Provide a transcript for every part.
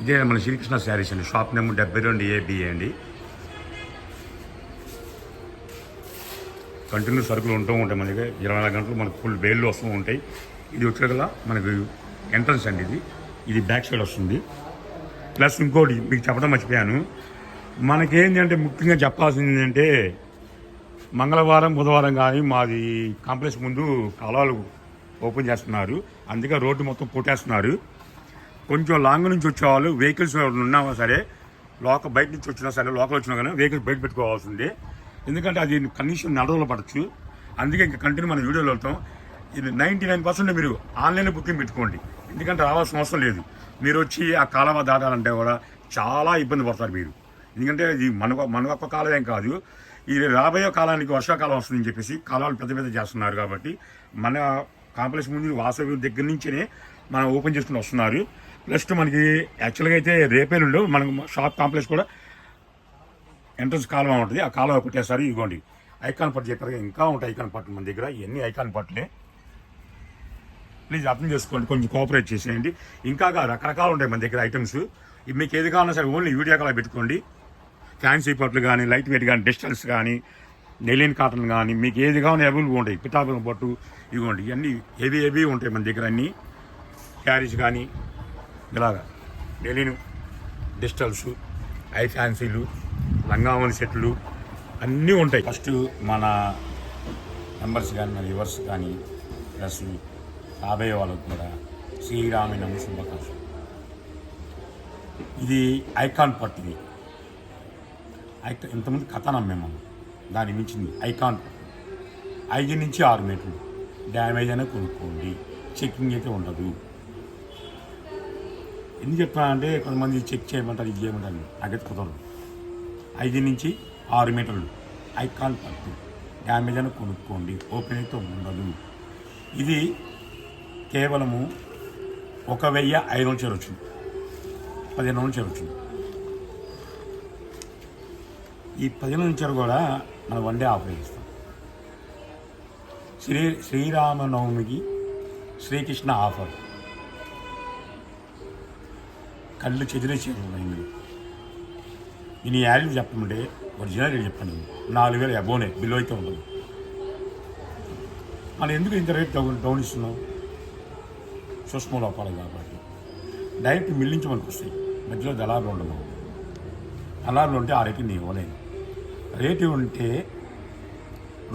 ఇదే మన శ్రీకృష్ణ శారీస్ అండి. షాప్ నెంబర్ 72A అండి. కంటిన్యూ సరుకులు ఉంటూ ఉంటాయి మన దగ్గర. 24 గంటలు మనకు ఫుల్ బేళ్ళు వస్తూ ఉంటాయి. ఇది వచ్చేగల మనకు ఎంట్రన్స్ అండి. ఇది బ్యాక్ సైడ్ వస్తుంది. ప్లస్ ఇంకోటి మీకు చెప్పడం మర్చిపోయాను. మనకేంటి అంటే ముఖ్యంగా చెప్పాల్సింది ఏంటంటే మంగళవారం బుధవారం కానీ మాది కాంప్లెక్స్ ముందు కాలువలు ఓపెన్ చేస్తున్నారు. అందుకే రోడ్డు మొత్తం పూటేస్తున్నారు. కొంచెం లాంగ్ నుంచి వచ్చేవాళ్ళు వెహికల్స్ ఉన్నా సరే బయట నుంచి వచ్చినా సరే లోకల్ వచ్చినా కానీ వెహికల్స్ బయట పెట్టుకోవాల్సిందే. ఎందుకంటే అది కనీసం నడవలు పడచ్చు. అందుకే ఇంకా కంటిన్యూ మన వీడియోలో వెళ్తాం. ఇది 99% మీరు ఆన్లైన్లో బుకింగ్ పెట్టుకోండి. ఎందుకంటే రావాల్సిన అవసరం లేదు. మీరు వచ్చి ఆ కాలువ దాటాలంటే కూడా చాలా ఇబ్బంది పడతారు మీరు. ఎందుకంటే ఇది మన ఒక్క కాలమేం కాదు, ఇది రాబోయే కాలానికి వర్షాకాలం వస్తుందని చెప్పేసి కాలాలు పెద్ద చేస్తున్నారు. కాబట్టి మన కాంప్లెక్స్ ముందు వాసవి దగ్గర నుంచినే మనం ఓపెన్ చేసుకుని వస్తున్నారు. ప్లస్ మనకి యాక్చువల్గా అయితే రేపేళ్ళు మనకు షాప్ కాంప్లెక్స్ కూడా ఎంట్రన్స్ కాలువ ఉంటుంది. ఆ కాలువ కొట్టేస్తారు. ఇదిగోండి ఐకాన్ పట్టు చెప్పారు. ఇంకా ఉంటాయి ఐకాన్ పట్టు మన దగ్గర. ఇవన్నీ ఐకాన్ పట్టులే. ప్లీజ్ అర్థం చేసుకోండి, కొంచెం కోఆపరేట్ చేసేయండి. ఇంకా రకరకాలు ఉంటాయి మన దగ్గర ఐటమ్స్. మీకు ఏది కావాలన్నా సరే ఓన్లీ వీడియో కాల్ పెట్టుకోండి. ఫ్యాన్సీ పట్లు కానీ, లైట్ వెయిట్ కానీ, డిజిటల్స్ కానీ, నెలియన్ కాటన్ కానీ, మీకు ఏది కావాలో అవైలబుల్గా ఉంటాయి. పిఠాపురం పట్టు ఇవ్వండి. ఇవన్నీ హెవీ ఉంటాయి మన దగ్గర. అన్నీ క్యారీస్ కానీ ఇలాగా నెలియన్ డిజిటల్స్, ఐ ఫ్యాన్సీలు, లంగావని సెట్లు అన్నీ ఉంటాయి. ఫస్ట్ మన మెంబర్స్ కానీ మన వ్యూవర్స్ కానీ ప్లస్ రాబోయే వాళ్ళకు కూడా శ్రీరామనవమి శుభాకాంక్షలు. ఇది ఐకాన్ పట్టు. ఇంతమంది కథనం మేము దాన్ని మించింది ఐకాన్ పట్టు. 5 నుంచి 6 మీటర్లు. డ్యామేజ్ అయినా కొనుక్కోండి. చెక్కింగ్ అయితే ఉండదు. ఎందుకు చెప్తానంటే కొంతమంది చెక్ చేయమంటారు, ఇది చేయమంటారు. నాకైతే కుదరదు. 5 నుంచి 6 మీటర్లు ఐకాన్ పట్టు. డ్యామేజ్ అయినా కొనుక్కోండి. ఓపెన్ అయితే ఉండదు. ఇది కేవలము 1500 చేరొచ్చింది. 1500 చేరొచ్చింది. ఈ 1500 చేరు కూడా మనం 1 డే ఆఫర్ చేస్తాం. శ్రీరామనవమికి శ్రీకృష్ణ ఆఫర్. కళ్ళు చెదిరేసారు ఇందులో. నేను యాడ్ చెప్పమంటే ఒరిజినల్ రేట్ చెప్పండి. 4000 అబోనే బిల్లు అయితే ఉండదు. మనం ఎందుకు ఇంత రేట్ డౌన్ ఇస్తున్నాం? సూక్ష్మ లోపాలు కాబట్టి. డైరెక్ట్ మిల్ నుంచి మనకు వస్తాయి. మధ్యలో దళారులు ఉండదు. దళారులు ఉంటే ఆ రేటు నేను ఇవ్వలేదు. రేటు ఉంటే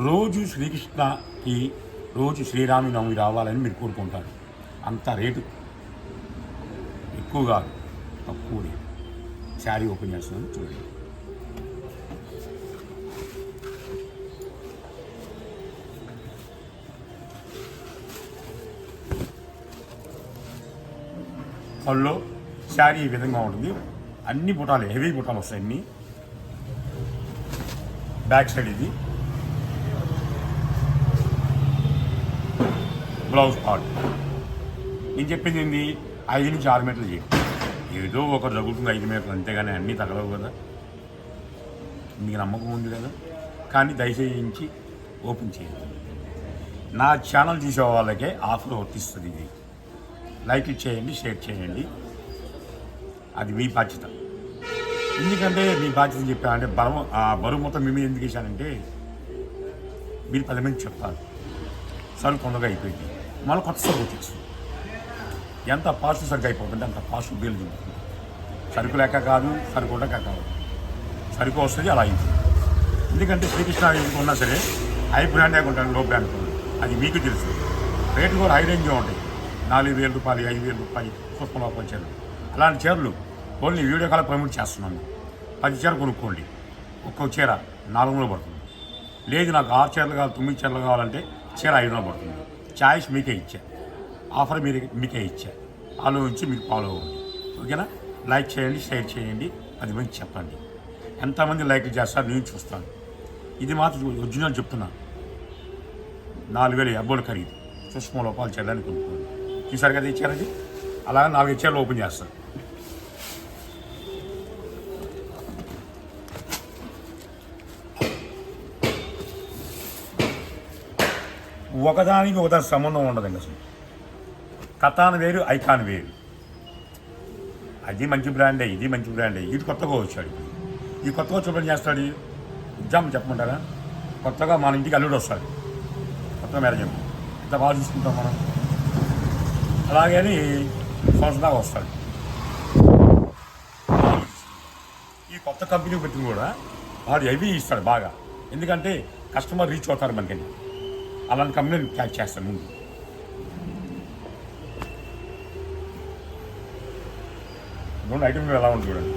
రోజు శ్రీకృష్ణకి రోజు శ్రీరామనవమి రావాలని మీరు కోరుకుంటారు. అంత రేటు ఎక్కువ కాదు, తక్కువ రేటు. శారీ ఓపెన్ చేస్తున్నాను చూడండి. పళ్ళు శారీ ఈ విధంగా ఉంటుంది. అన్ని బుటాలు హెవీ బుటాలు వస్తాయి. అన్ని బ్యాక్ సైడ్ ఇది బ్లౌజ్ పార్ట్. నేను చెప్పింది ఏంది? 5 నుంచి 6 మీటర్లు చేయండి. ఏదో ఒకటి తగులుతుంది 5 మీటర్లు, అంతేగాని అన్నీ తగలవు కదా. మీకు నమ్మకం ఉంది కదా. కానీ దయచేసి ఓపెన్ చేయండి. నా ఛానల్ చూసే వాళ్ళకే ఆఫర్ వర్తిస్తుంది. ఇది లైక్ చేయండి, షేర్ చేయండి. అది మీ బాధ్యత. ఎందుకంటే మీ బాధ్యత చెప్పానంటే బరువు మొత్తం మేము ఎందుకు వేసానంటే మీరు 10 మంది చెప్తారు. సరుకు తొందరగా అయిపోయింది. మళ్ళీ కొత్త సరుకు వచ్చేస్తుంది. ఎంత ఫాస్ట్ సరుకు అయిపోతుంటే అంత ఫాస్ట్ బిల్లు చూపుతుంది. సరుకు లెక్క కాదు, సరుకు లెక్క కాదు. సరుకు వస్తుంది అలా అయిపోతుంది. ఎందుకంటే శ్రీకృష్ణ ఉన్నా సరే హై బ్రాండే కొంటాను, లో బ్రాండ్ కొంటాను. అది మీకు తెలుసు. రేట్లు కూడా హై రేంజ్గా ఉంటాయి. 4000 రూపాయలు, 5000 రూపాయలు సూపర్ లోపల చీరలు. అలాంటి చీరలు ఓన్లీ వీడియో కాల్ ప్రమోట్ చేస్తున్నాను. 10 చీర కొనుక్కోండి. ఒక్కో చీర 400 పడుతుంది. లేదు నాకు 6 చీరలు కావాలి, 9 చీరలు కావాలంటే చీర 500 పడుతుంది. చాయిస్ మీకే ఇచ్చా. ఆఫర్ మీకే ఇచ్చా. ఆలోచించి మీకు ఫాలో అవ్వండి. ఓకేనా? లైక్ చేయండి, షేర్ చేయండి. 10 మంది చెప్పండి. ఎంతమంది లైక్లు చేస్తారు నేను చూస్తాను. ఇది మాత్రం ఒరిజినల్ చెప్తున్నాను. 4000 అబ్బోలు ఖరీదు. సూక్ష్మ లోపాలు చేయడానికి కొనుక్కోండి. చూసారు కదా ఈ చీరది. అలాగే 4 చీరలు ఓపెన్ చేస్తాను. ఒకదానికి ఒకదాని సంబంధం ఉండదండి అసలు. కథాన్ వేరు, ఐకాన్ వేరు. అది మంచి బ్రాండే, ఇది మంచి బ్రాండే. ఇది కొత్తగా వచ్చాడు. ఈ కొత్తగా చూపని చేస్తాడు. ఎగ్జామ్ చెప్పమంటారా? కొత్తగా మన ఇంటికి అల్లుడు వస్తాడు, కొత్త మ్యారేజ్ ఇంత బాగా చూసుకుంటాం మనం. అలాగే అని సంవత్సరం దాకా వస్తాడు. ఈ కొత్త కంపెనీ పెట్టిన కూడా వాడు హెవీ ఇస్తాడు బాగా. ఎందుకంటే కస్టమర్ రీచ్ అవుతారు మనకని. అలాంటి కంపెనీని క్యాచ్ చేస్తాను ముందు. రెండు ఐటమ్ ఎలా ఉంది చూడండి.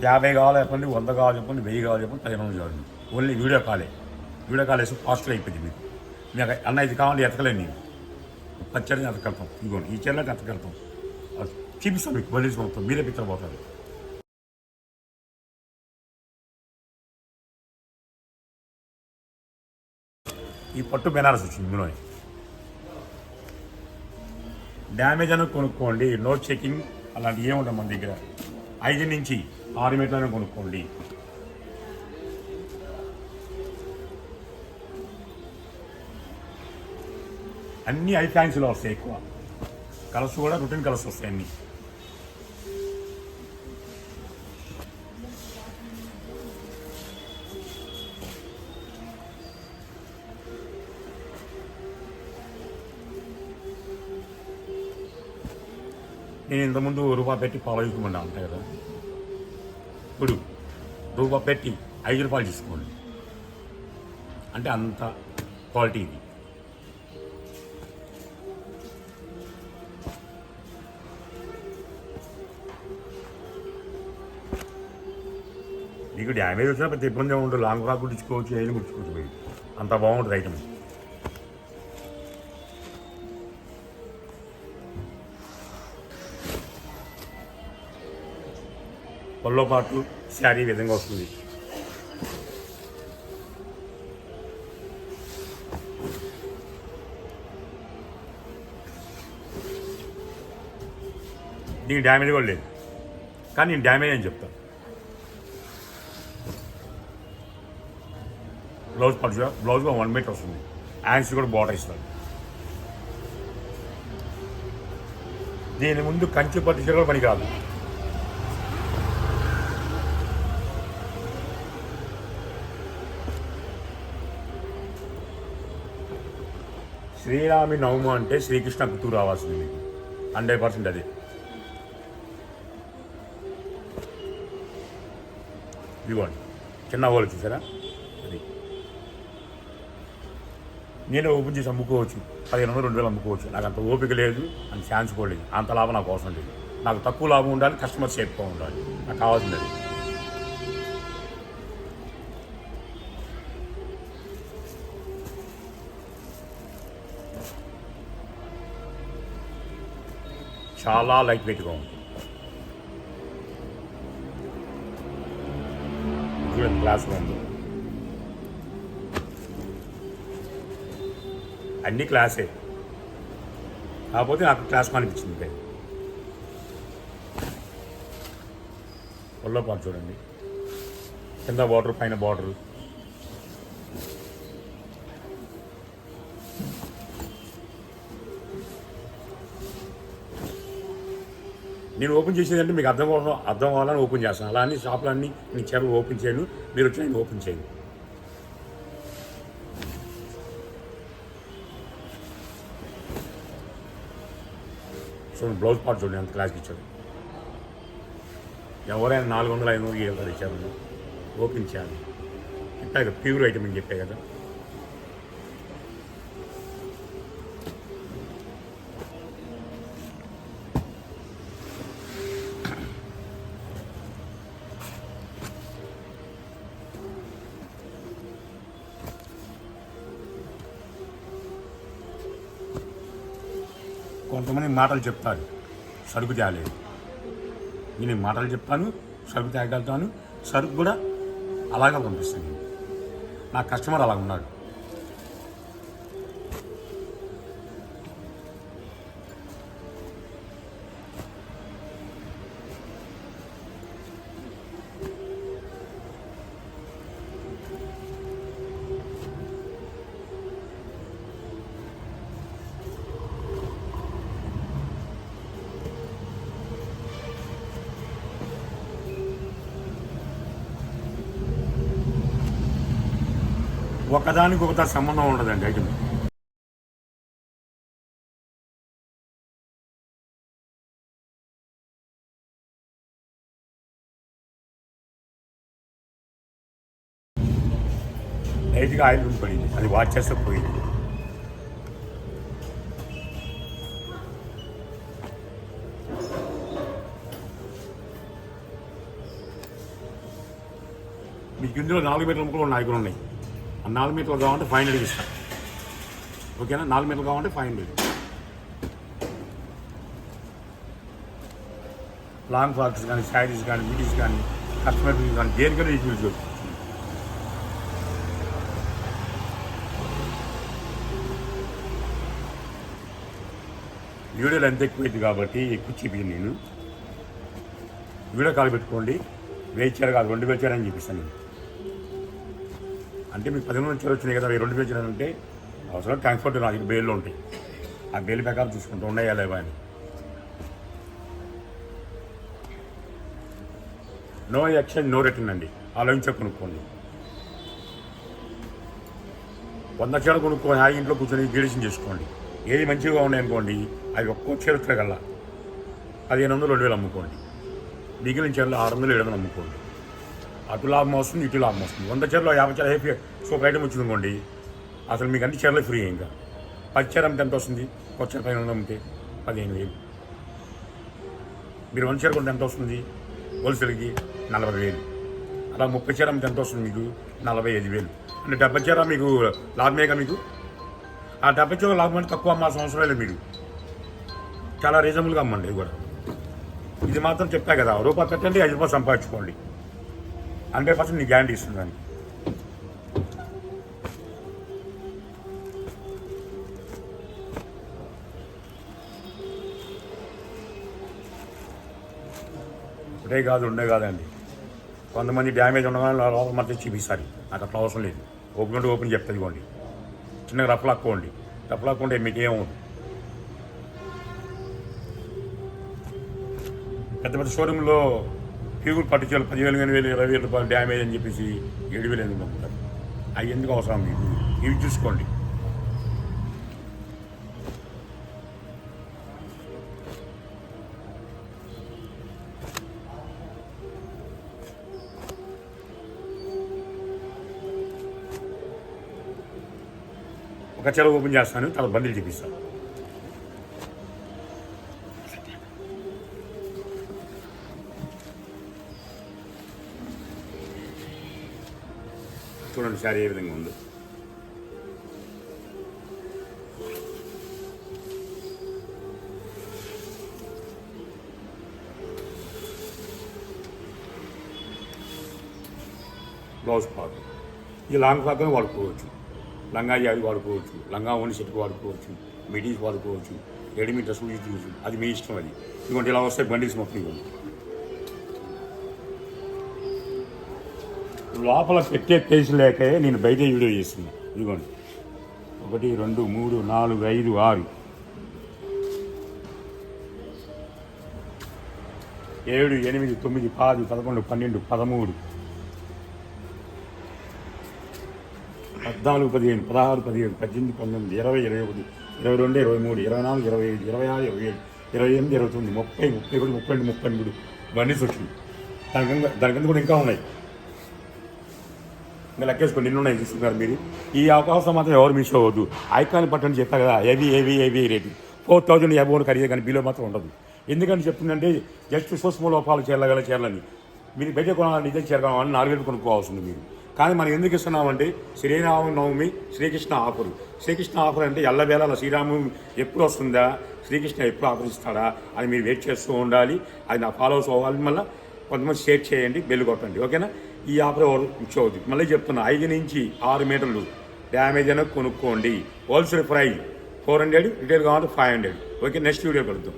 యాభై కావాలి చెప్పండి, 100 కావాలి చెప్పండి, 1000 కావాలి చెప్పండి, 1500 కావాలి. ఓన్లీ వీడియో కాలే. వీడియో కాల్ వేసి ఫాస్ట్గా అయిపోయింది మీకు. మీకు అన్న ఇది కావాలి ఎతకలేను నేను. పచ్చడిని ఎతకెళ్తాం. ఇదిగోండి ఈ చీరలో ఎతకెళ్తాం. చూపిస్తాం మీకు బలిసి మొత్తం, మీరే పిచ్చపోతారు. ఈ పట్టు బెనారస్ వచ్చింది ఇందులో. డ్యామేజ్ అని కొనుక్కోండి, నో చెకింగ్ అలాంటివి ఏముండవు మన దగ్గర. 5 నుంచి 6 మీటర్లను కొనుక్కోండి. అన్నీ ఐ ఫ్యాన్సీలో వస్తాయి ఎక్కువ. కలర్స్ కూడా రొటీన్ కలర్స్ వస్తాయి అన్నీ. నేను ఇంతకుముందు రూపాయి పెట్టి పాలు తీసుకోమన్నా అంతే కదా. ఇప్పుడు రూపాయి పెట్టి 5 రూపాయలు తీసుకోండి అంటే అంత క్వాలిటీ ఇది. మీకు డ్యామేజ్ వచ్చినా పెద్ద ఇబ్బంది ఉండదు. లాంగ్ ఫ్రాక్ కుట్టించుకోవచ్చు, ఏది కుట్టించుకోవచ్చు. మీరు అంత బాగుంటుంది ఐటమ్. పళ్ళో పాటు శారీ విధంగా వస్తుంది. దీనికి డ్యామేజ్ కూడా లేదు, కానీ నేను డ్యామేజ్ అని చెప్తాను. బ్లౌజ్ పడుచు బ్లౌజ్గా 1 మీటర్ వస్తుంది. హ్యాండ్స్ కూడా బార్డర్ ఇస్తారు. దీని ముందు కంచి పట్టు చీర కూడా పనికిరాదు. శ్రీరామి నవమి అంటే శ్రీకృష్ణ గుర్తుకు రావాల్సింది మీకు 100% అది. ఇదిగోండి చిన్న హోల్ చూసారా, అది నేనే ఓపెన్ చేసి అమ్ముకోవచ్చు. 1500 2000 అమ్ముకోవచ్చు. నాకు అంత ఓపిక లేదు, అంత ఛాన్స్ కూడా లేదు. అంత లాభం నాకు అవసరం లేదు. నాకు తక్కువ లాభం ఉండాలి, కస్టమర్ సేఫ్గా ఉండాలి. నాకు కావాల్సింది అది. చాలా లైట్ వెయిట్గా ఉంది. చూడండి క్లాస్గా ఉంది. అన్నీ క్లాసే, కాకపోతే నాకు క్లాస్ అనిపించింది. ఒళ్ళో పాటు చూడండి, కింద బార్డర్ పైన బార్డరు. నేను ఓపెన్ చేసేదంటే మీకు అర్థం అవ్వాలని ఓపెన్ చేస్తాను. అలా అన్ని షాపులన్నీ నేను చీరలు ఓపెన్ చేయను, మీరు వచ్చి నేను ఓపెన్ చేయను. సో బ్లౌజ్ పార్ట్ చూడండి అంత క్లాస్కి ఇచ్చాడు. ఎవరైనా 400 500 700 ఇచ్చారు. ఓపెన్ చేయాలి. చెప్పా కదా ప్యూర్ ఐటమ్ అని చెప్పే కదా. కొంతమంది మాటలు చెప్తారు, సరుకు తేలేదు. నేను మాటలు చెప్తాను, సరుకు తేగలుగుతాను. సరుకు కూడా అలాగే పంపిస్తాను. నా కస్టమర్ అలా ఉన్నాడు. ఒకదానికి ఒకదాని సంబంధం ఉండదండి ఐటమ్. లైట్గా ఆయిల్ పడింది, అది వాచ్ చేస్తే పోయింది. మీకు ఇందులో 4 మీటర్ల ముక్కలు ఉన్నాయి, కూడా ఉన్నాయి. ఆ 4 మీటర్లు కావాలంటే 500 ఇస్తాను. ఓకేనా? 4 మీటర్లు కావాలంటే 500. లాంగ్ ఫ్రాక్స్ కానీ, శారీస్ కానీ, మిడీస్ కానీ, కస్టమర్ కానీ, దేనికైనా యూజ్ చేసుకోవచ్చు. వీడియోలు ఎంత ఎక్కువైంది కాబట్టి ఎక్కువ చూపించాను నేను. వీడియో కాల్ పెట్టుకోండి, 1000 చీర కాదు 2000 చీర అని చూపిస్తాను నేను. అంటే మీకు 11 చీర వచ్చినాయి కదా, 2000 చీర అంటే అవసరం కంఫర్ట్ నాకు బేల్లో ఉంటాయి. ఆ బేల్ బ్యాకప్ చూసుకుంటూ ఉన్నాయా లేవా అని. నో ఎక్స్చేంజ్ నో రిటర్న్ అండి, ఆలోచించే కొనుక్కోండి. 100 చీర కొనుక్కొని ఆ ఇంట్లో కూర్చొని గీడిషన్ చేసుకోండి. ఏది మంచిగా ఉన్నాయనుకోండి, అవి ఒక్కో చీర కల్లా 1500 2000 అమ్ముకోండి. మిగిలిన చీరలు 600 700 అమ్ముకోండి. అటు లాభం వస్తుంది, ఇటు లాభం వస్తుంది. 100 చీరలో 50 చీర హెపీ ఒక ఐటమ్ వచ్చింది అనుకోండి, అసలు మీకు అన్ని చీరలు ఫ్రీ. ఇంకా 10 చీర అమ్మితే ఎంత వస్తుంది? ఒక చీర 500 అమ్మితే 15,000. మీరు 100 చీర కొంటే ఎంత వస్తుంది? హోల్సేల్కి 40,000. అలా 30 చీర అమ్మితే ఎంత వస్తుంది మీకు? 45,000. అంటే 70 చీర మీకు లాభమేగా మీకు. ఆ 70 చీర లాభం అంటే తక్కువ అమ్మాల్సిన అవసరం లేదు. మీరు చాలా రీజనబుల్గా అమ్మండి. ఇది కూడా ఇది మాత్రం చెప్పా కదా, రూపాయి పెట్టండి 5 రూపాయలు సంపాదించుకోండి. 100% నీకు గ్యారంటీ ఇస్తుందని. ఒకటే కాదు ఉండే కాదండి, కొంతమంది డ్యామేజ్ ఉండగానే లోపల మధ్య చూపిస్తారు. నాకు అట్లా అవసరం లేదు. ఓపెన్ ఉంటే ఓపెన్ చెప్తుంది ఇవ్వండి. చిన్నగా రఫ్ లాక్కోండి, రఫ్ లాక్కుంటే మీకు ఏమవుతుంది. పెద్ద పెద్ద షోరూంలో ప్యూర్ పట్టు చీరలు 10,000 20,000 రూపాయలు డ్యామేజ్ అని చెప్పేసి 7,000 ఎందుకు అమ్ముతారు? అవి ఎందుకు అవసరం మీకు? ఇవి చూసుకోండి. ఒక చీర ఓపెన్ చేస్తాను, తర్వాత బండిలు చూపిస్తాను. చూడండి శారీ ఏ విధంగా ఉందో. బ్లౌజ్ పార్ట్ ఈ లాంగ్ ఫ్రాక్గా వాడుకోవచ్చు, లంగా జావి వాడుకోవచ్చు, లంగా ఓని సెట్కి వాడుకోవచ్చు, మిడీస్ వాడుకోవచ్చు, రెడీమేడ్ డ్రెస్ తీసుకోవచ్చు. అది మీ ఇష్టం. అది ఇదిగోండి ఇలా వస్తాయి బండిల్స్ మొత్తం. ఇవ్వండి లోపల పెట్టే ప్లేస్ లేకే నేను బయట వీడియో చేస్తున్నాను. ఇదిగోండి 1 2 3 4 5 6 7 8 9 10 11 12 13 14 15 16 17 18 19 20 21 22 23 24 25 26 27 28 29 30 31 32 33 బండిల్స్ వచ్చింది. దానికంతా కూడా ఇంకా ఉన్నాయి. ఇంకా లెక్కేసుకోండి ఎన్ని ఉన్నాయి చూస్తున్నారు మీరు. ఈ అవకాశం మాత్రం ఎవరు మిస్ అవ్వద్దు. ఐకాన్ పట్టని చెప్పా కదా, ఏవి రేటు 4,000 అబౌట్ ఖరీదు, కానీ బిలో మాత్రం ఉండదు. ఎందుకంటే చెప్తుందంటే జస్ట్ సూక్ష్మ లోపాలు చేరగల చీరలని మీరు బయట కొనాలి. నిజం చేరగాలని 4,000 కొనుక్కోవాల్సింది మీరు. కానీ మనం ఎందుకు ఇస్తున్నామంటే శ్రీరామనవమి శ్రీకృష్ణ ఆఫర్. శ్రీకృష్ణ ఆఫర్ అంటే ఎల్లవేళ శ్రీరాము ఎప్పుడు వస్తుందా, శ్రీకృష్ణ ఎప్పుడు ఆఫర్ ఇస్తాడా అని మీరు వెయిట్ చేస్తూ ఉండాలి. అది నా ఫాలోవర్స్ అవ్వాలి. మళ్ళీ కొంతమంది షేర్ చేయండి, బెల్ కొట్టండి. ఓకేనా? ఈ ఆఫర్ ఎవరు ఇచ్చవద్దు. మళ్ళీ చెప్తున్నా, 5 నుంచి 6 మీటర్లు డ్యామేజ్ అయినా కొనుక్కోండి. హోల్సేల్ ప్రైస్ 400, రిటైల్ కావాలంటే 500. ఓకే, నెక్స్ట్ వీడియో కలుద్దాం.